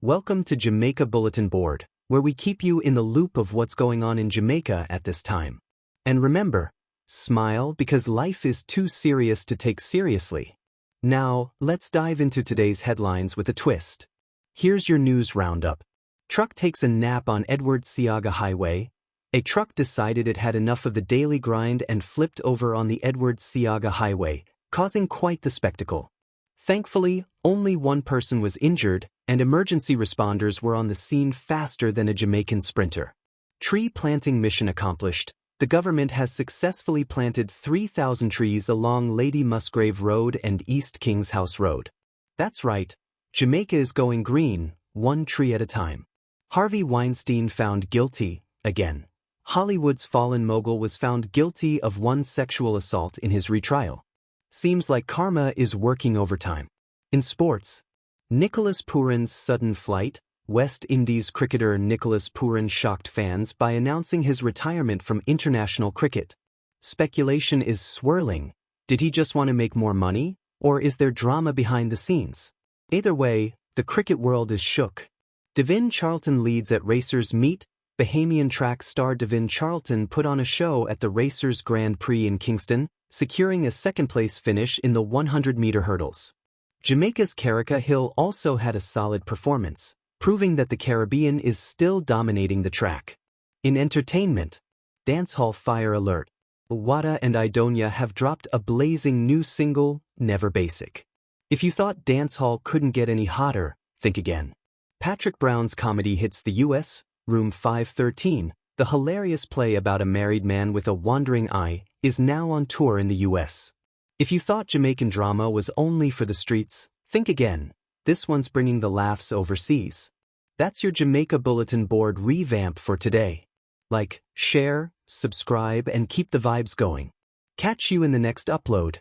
Welcome to Jamaica Bulletin Board, where we keep you in the loop of what's going on in Jamaica at this time. And remember, smile because life is too serious to take seriously. Now, let's dive into today's headlines with a twist. Here's your news roundup. Truck takes a nap on Seaga Highway. A truck decided it had enough of the daily grind and flipped over on the Seaga Highway, causing quite the spectacle. Thankfully, only one person was injured, and emergency responders were on the scene faster than a Jamaican sprinter. Tree planting mission accomplished. The government has successfully planted 3,000 trees along Lady Musgrave Road and East Kings House Road. That's right, Jamaica is going green, one tree at a time. Harvey Weinstein found guilty, again. Hollywood's fallen mogul was found guilty of one sexual assault in his retrial. Seems like karma is working overtime. In sports, Nicholas Pooran's sudden flight. West Indies cricketer Nicholas Pooran shocked fans by announcing his retirement from international cricket. Speculation is swirling. Did he just want to make more money, or is there drama behind the scenes? Either way, the cricket world is shook. Devin Charlton leads at Racers Meet. Bahamian track star Devin Charlton put on a show at the Racers Grand Prix in Kingston, securing a second-place finish in the 100-meter hurdles. Jamaica's Carrica Hill also had a solid performance, proving that the Caribbean is still dominating the track. In entertainment, dancehall fire alert. Wada and Idonia have dropped a blazing new single, Never Basic. If you thought dancehall couldn't get any hotter, think again. Patrick Brown's comedy hits the U.S., Room 513, the hilarious play about a married man with a wandering eye, is now on tour in the U.S. If you thought Jamaican drama was only for the streets, think again. This one's bringing the laughs overseas. That's your Jamaica Bulletin Board revamp for today. Like, share, subscribe, and keep the vibes going. Catch you in the next upload.